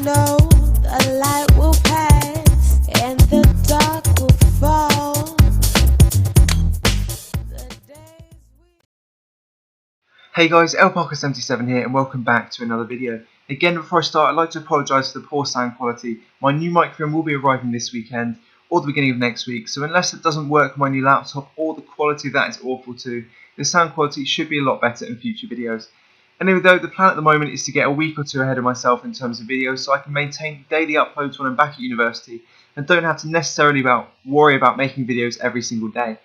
know the light will pass and the dark will fall. Hey guys, LParker77 here and welcome back to another video. Again, before I start, I'd like to apologise for the poor sound quality. My new microphone will be arriving this weekend or the beginning of next week, so unless it doesn't work on my new laptop or the quality of that is awful too, the sound quality should be a lot better in future videos. Anyway though, the plan at the moment is to get a week or two ahead of myself in terms of videos so I can maintain daily uploads when I'm back at university and don't have to necessarily worry about making videos every single day.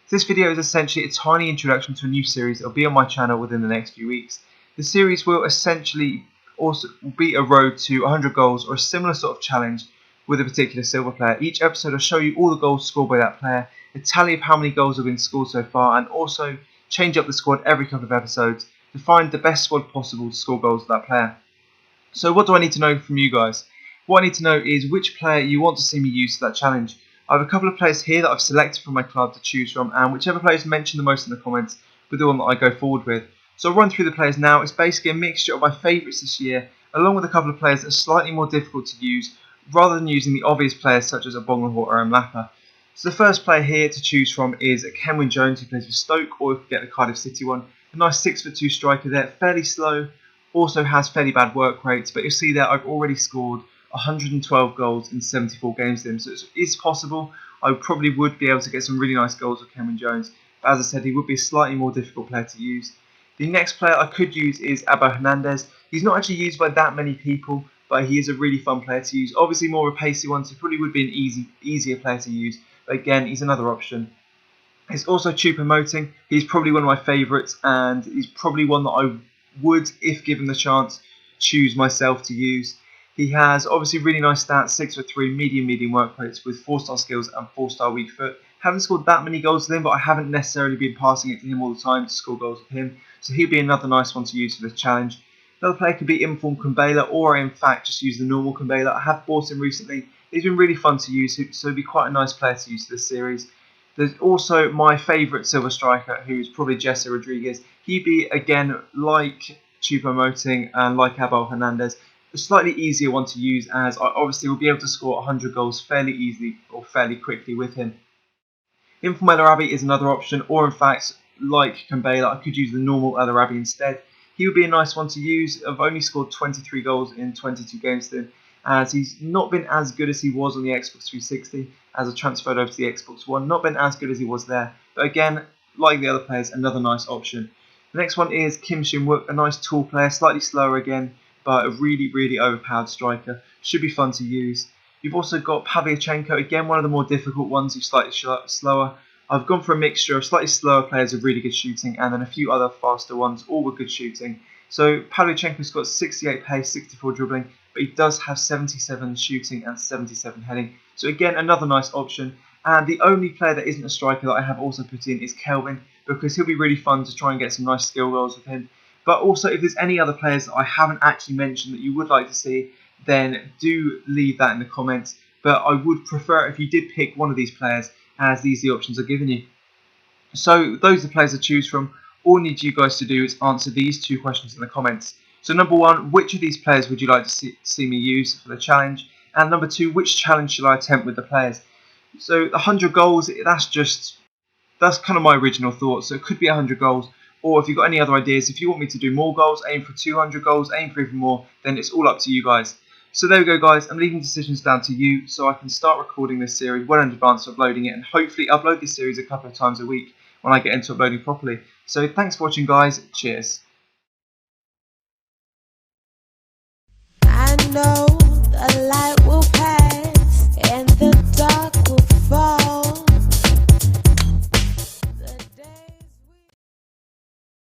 This video is essentially a tiny introduction to a new series that will be on my channel within the next few weeks. The series will essentially also be a road to 100 goals or a similar sort of challenge with a particular silver player. Each episode will show you all the goals scored by that player, a tally of how many goals have been scored so far, and also change up the squad every couple of episodes to find the best squad possible to score goals with that player. So what do I need to know from you guys? What I need to know is which player you want to see me use for that challenge. I have a couple of players here that I've selected from my club to choose from, and whichever players mention the most in the comments will be the one that I go forward with. So I'll run through the players now. It's basically a mixture of my favourites this year, along with a couple of players that are slightly more difficult to use, rather than using the obvious players such as a Bonglehort or a Mlapa. So the first player here to choose from is Kenwyne Jones, who plays for Stoke, or you could get the Cardiff City one. A nice 6'2" striker there, fairly slow, also has fairly bad work rates, but you'll see there I've already scored 112 goals in 74 games with him, so it is possible I probably would be able to get some really nice goals with Kenwyne Jones, but as I said, he would be a slightly more difficult player to use. The next player I could use is Abel Hernandez. He's not actually used by that many people, but he is a really fun player to use. Obviously more of a pacey one, so he probably would be an easier player to use, but again, he's another option. He's also Choupo-Moting. He's probably one of my favourites, and he's probably one that I would, if given the chance, choose myself to use. He has obviously really nice stats, 6'3", medium work rates with 4-star skills and 4-star weak foot. Haven't scored that many goals with him, but I haven't necessarily been passing it to him all the time to score goals with him, so he'll be another nice one to use for this challenge. Another player could be Informed Kumbela, or in fact just use the normal Kumbela. I have bought him recently. He's been really fun to use, so he'll be quite a nice player to use for this series. There's also my favourite silver striker, who's probably Jesse Rodriguez. He'd be, again, like Choupo-Moting and like Abel Hernandez, a slightly easier one to use, as I obviously will be able to score 100 goals fairly easily or fairly quickly with him. Informed El Arabi is another option, or in fact, like Kumbela, I could use the normal El Arabi instead. He would be a nice one to use. I've only scored 23 goals in 22 games with him, as he's not been as good as he was on the Xbox 360 as I transferred over to the Xbox One. Not been as good as he was there, but again, like the other players, another nice option. The next one is Kim Shin-wook, a nice tall player, slightly slower again, but a really overpowered striker. Should be fun to use. You've also got Pavlyuchenko, again one of the more difficult ones, who's slightly slower. I've gone for a mixture of slightly slower players with really good shooting and then a few other faster ones, all with good shooting. So Pavlyuchenko's got 68 pace, 64 dribbling, but he does have 77 shooting and 77 heading. So again, another nice option. And the only player that isn't a striker that I have also put in is Kelvin, because he'll be really fun to try and get some nice skill goals with him. But also, if there's any other players that I haven't actually mentioned that you would like to see, then do leave that in the comments. But I would prefer if you did pick one of these players, as these are the options I've given you. So those are the players to choose from. All I need you guys to do is answer these two questions in the comments. So number one, which of these players would you like to see me use for the challenge? And number two, which challenge shall I attempt with the players? So 100 goals, that's kind of my original thought. So it could be 100 goals. Or if you've got any other ideas, if you want me to do more goals, aim for 200 goals, aim for even more, then it's all up to you guys. So there we go guys, I'm leaving decisions down to you so I can start recording this series well in advance of uploading it, and hopefully upload this series a couple of times a week when I get into uploading properly. So thanks for watching guys, cheers. I know the light will